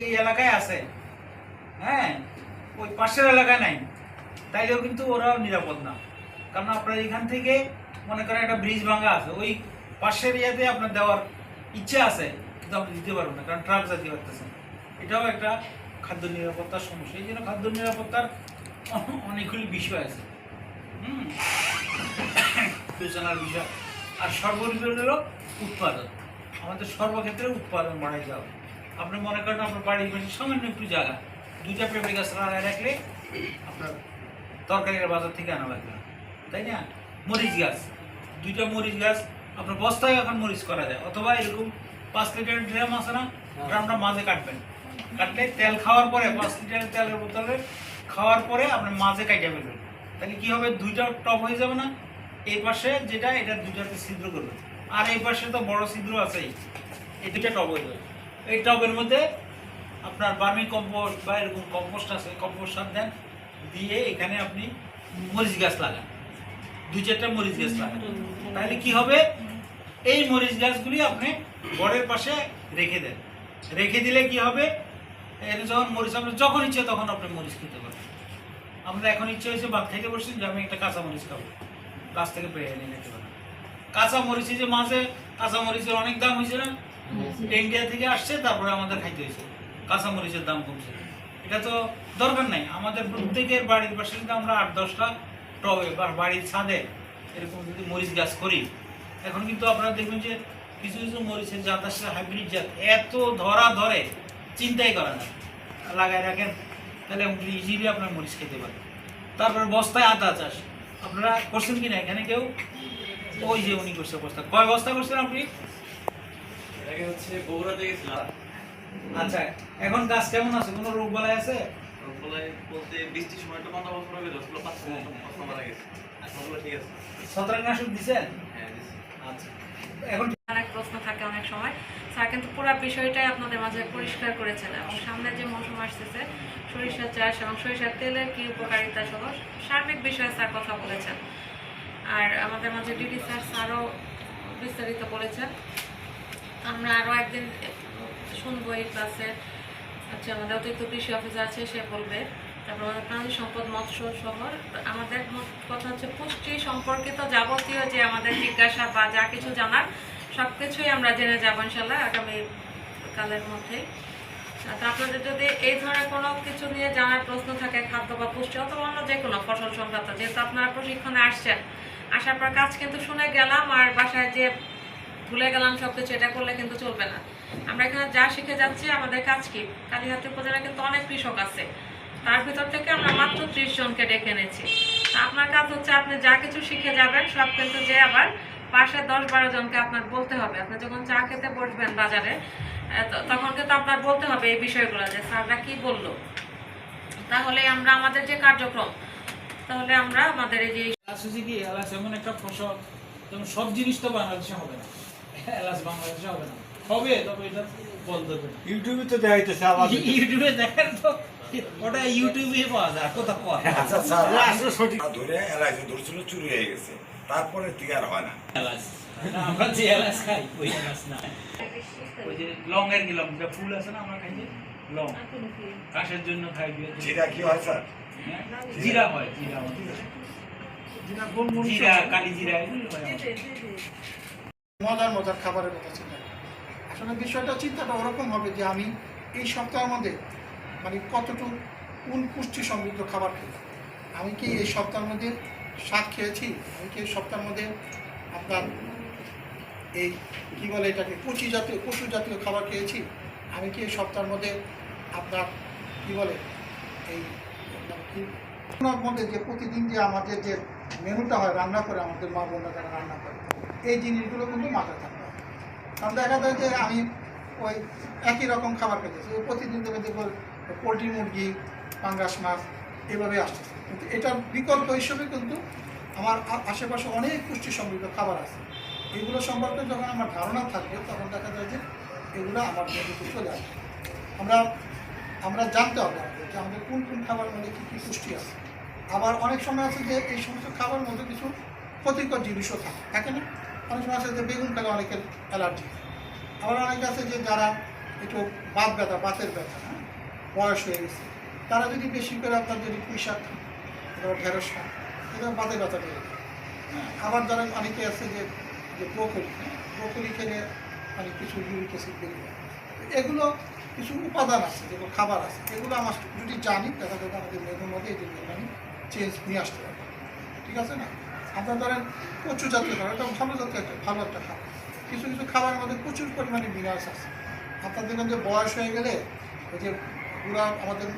এই এলাকায় আছে, হ্যাঁ, ওই পাশের এলাকায় নাই, তাইলেও কিন্তু ওরাও নিরাপদ না। কারণ আপনার এখান থেকে মনে করেন একটা ব্রিজ ভাঙা আছে, ওই পাশের ইয়াতে আপনার দেওয়ার ইচ্ছা আছে, কিন্তু আপনি দিতে পারবেন না, কারণ ট্রাক যেতে পারতেছেন। এটাও একটা খাদ্য নিরাপত্তার সমস্যা। এই জন্য খাদ্য নিরাপত্তার অনেকগুলি বিষয় আছে, বিবেচনার বিষয়। আর সর্বোপরি হলো উৎপাদন। আমাদের সর্বক্ষেত্রে উৎপাদন বাড়াই যাবে। আপনি মনে করেন আপনার বাড়ির পাশে সামান্য একটু জায়গা, 2টা পেঁপে গাছ লাগায় রাখলে আপনার তরকারির বাজার থেকে আনা লাগবে না, তাই না? মরিচ গাছ, 2টা মরিচ গাছ আপনার বস্তায় এখন মরিচ করা যায়। অথবা এরকম 5 লিটারের ড্রাম আছে না, ড্রামটা মাঝে কাটবেন, কাটলে তেল খাওয়ার পরে 5 লিটারের তেলের বোতলে খাওয়ার পরে আপনি মাঝে কাটিয়ে ফেলবেন। তাহলে কি হবে, 2টা টপ হয়ে যাবে না? এই পাশে যেটা, এটা 2টাতে ছিদ্র করবে, আর এই পাশে তো বড় ছিদ্র আছেই, এই 2টা টপ হয়ে যাবে। এই টবের মধ্যে আপনার বার্মি কম্পোস্ট বা এরকম কম্পোস্ট আছে, কম্পোস্ট সার দেন, দিয়ে এখানে আপনি মরিচ গাছ লাগান, 2-4টা মরিচ গাছ লাগান। তাহলে কি হবে, এই মরিচ গাছগুলি আপনি ঘরের পাশে রেখে দেন। রেখে দিলে কি হবে, যখন মরিচ আপনি যখন ইচ্ছে তখন আপনি মরিচ খেতে পারেন। আমরা এখন ইচ্ছে হয়েছে ভাত খেতে বসছি যে আমি একটা কাঁচা মরিচ খাবো, গাছ থেকে পেয়ে এনে নিতে পারেন। কাঁচা মরিচ, যে মাঝে কাঁচা মরিচের অনেক দাম হয়েছে না, ইন্ডিয়া থেকে আসছে, তারপরে আমাদের খাইতে হয়েছে, কাঁচা মরিচের দাম কমছে। এটা তো দরকার নাই। আমাদের প্রত্যেকের বাড়ির পাশে যদি আমরা 8-10টা টবে বা বাড়ির ছাদে এরকম যদি মরিচ গাছ করি, এখন কিন্তু আপনারা দেখবেন যে কিছু কিছু মরিচের জাত আসছে, হাইব্রিড জাত, এত ধরে চিন্তাই করে না, লাগাই রাখেন, তাহলে ইজিলি আপনার মরিচ খেতে পারেন। তারপরে বস্তায় আদা চাষ আপনারা করছেন কিনা এখানে কেউ? ওই যে উনি করছে বস্তা, কয় বস্তা করছেন আপনি? হচ্ছে বগুড়াতে গেছিলাম। আচ্ছা, এখন গাছ কেমন আছে? কোনো রোগ বালাই আছে? বলতে বৃষ্টির সময় তো 15 বছর হয়ে গেল, 5 মারা গেছে, ওগুলো ঠিক আছে। ছত্রাকনাশক দিছেন? হ্যাঁ দিছি। আচ্ছা, এখন অনেক প্রশ্ন থাকে অনেক সময়, স্যার কিন্তু পুরো বিষয়টাই আপনাদের মাঝে পরিষ্কার করেছেন এবং সামনে যে মৌসুম আসতেছে সরিষার চাষ এবং সরিষার তেলের কি উপকারিতা সহ সার্বিক বিষয়ে স্যার কথা বলেছেন। আর আমাদের মাঝে ডিডি স্যারও বিস্তারিত বলেছেন। আমরা আরও একদিন শুনবো এই ক্লাসে, আচ্ছা আমাদের অতিরিক্ত কৃষি অফিসার আছে, সে বলবে। তারপর আমাদের প্রাণী সম্পদ, মৎস্য শহর, আমাদের কথা হচ্ছে পুষ্টি সম্পর্কিত যাবতীয় যে আমাদের জিজ্ঞাসা বা যা কিছু জানার সব কিছুই আমরা জেনে যাবো ইনশাল্লাহ আগামী কালের মধ্যে। তো আপনাদের যদি এই ধরনের কোনো কিছু নিয়ে জানার প্রশ্ন থাকে, খাদ্য বা পুষ্টি অথবা অন্য যে কোনো ফসল সংক্রান্ত, যেহেতু আপনারা প্রশিক্ষণে আসছেন, আসার পর কাজ কিন্তু শুনে গেলাম আর বাসায় যে ভুলে গেলাম সব কিছু, এটা করলে কিন্তু চলবে না। আমরা এখানে যা শিখে যাচ্ছি, আমাদের কাজ কি, কালীহাতি উপজেলা কিন্তু অনেক কৃষক আছে, তার ভিতর থেকে আমরা মাত্র 30 জনকে ডেকে এনেছি। আপনার কাজ হচ্ছে আপনি যা কিছু শিখে যাবেন সব কিন্তু যে আবার পাশে 10-12 জনকে আপনার বলতে হবে। আপনি যখন চা খেতে বসবেন বাজারে, তখন কিন্তু আপনার বলতে হবে এই বিষয়গুলো, যে স্যাররা কি বললো। তাহলে আমরা আমাদের যে কার্যক্রম, তাহলে আমরা আমাদের এই যে এলাচ হচ্ছে কি, এলাচ এমন একটা ফসল, যেমন সব জিনিস তো বাংলাদেশে হবে না, এলাচ বাংলাদেশে হবে না, হবে তবে এটা বলতে হবে না। ইউটিউবে তো দেখাইতেছে আবার। ইউটিউবে দেখেন তো, ওটা ইউটিউবে পাওয়া যায়, কোথাও পাওয়া যায় না। আচ্ছা স্যার, আসলে সঠিক ধরে এলাচ ধরছিল, চুরি হয়ে গেছে, তারপরে থেকে আর হয় না। এলাচ আমরা যে এলাচ খাই ওই এলাচ না, ওই যে লংয়ের কি লং, যে ফুল আছে না আমরা খাই, যে লং কাশের জন্য খাই, জিরা কি হয় স্যার? জিরা হয়, জিরা হয়, জিরা, কালি জিরা, এগুলো হয় আমাদের। মজার খাবারের কথা চিন্তা করি। আসলে বিষয়টা চিন্তাটা ওরকম হবে যে আমি এই সপ্তাহের মধ্যে মানে কতটুকু কোন পুষ্টি সমৃদ্ধ খাবার খেয়ে, আমি কি এই সপ্তাহের মধ্যে শাক খেয়েছি, আমি কি এই সপ্তাহের মধ্যে আপনার এই কী বলে এটাকে পশু জাতীয় খাবার খেয়েছি, আমি কি এই সপ্তাহের মধ্যে আপনার কী বলে এই মধ্যে যে প্রতিদিন যে আমাদের যে মেনুটা হয় রান্না করে, আমাদের মা বোনরা যারা রান্না করে, এই জিনিসগুলো কিন্তু মাথায় থাকতে হবে। কারণ দেখা যায় যে আমি ওই একই রকম খাবার খেতেছি, ওই প্রতিদিন দেখবো পোলট্রি, মুরগি, পাঙ্গাস মাছ এভাবে আসতেছে, কিন্তু এটার বিকল্প হিসেবে কিন্তু আমার আশেপাশে অনেক পুষ্টি সমৃদ্ধ খাবার আছে। এগুলো সম্পর্কে যখন আমার ধারণা থাকবে, তখন দেখা যায় যে এগুলো আমার মেনুতে চলে আসবে। আমরা জানতে হবে যে আমাদের কোন কোন খাবার মধ্যে কী কী পুষ্টি আছে। আবার অনেক সময় আছে যে এই সমস্ত খাবার মধ্যে কিছু ক্ষতিকর জিনিসও থাকে না। অনেক সময় আছে যে বেগুন খেলে অনেকের অ্যালার্জি, আবার অনেকে আছে যে যারা একটু বাতের ব্যথা, হ্যাঁ, বয়স হয়ে গেছে তারা যদি বেশি করে আপনার যদি পুঁই শাক খান অথবা ঢেঁড়স খান এটা বাতে ব্যথা বেড়ে যায়। হ্যাঁ, আবার যারা অনেকে আছে যে ব্রোকলি খেলে মানে কিছু ইউরিক অ্যাসিড বেড়ে যায়। এগুলো কিছু উপাদান আছে, যেগুলো খাবার আছে, এগুলো আমার যদি জানি দেখা যাবে আমাদের মেনুর মধ্যে এই জিনিসগুলো আমি চেঞ্জ নিয়ে আসতে পারবো। ঠিক আছে না? আপনার ধরেন কচু জাতীয় খাবার, এটা ভালো জাতীয় ভালো একটা খাবার। কিছু কিছু খাবারের মধ্যে প্রচুর পরিমাণে মিনারেলস আছে। আপনার দেখবেন যে বয়স হয়ে গেলে ওই যে পুরা আমাদের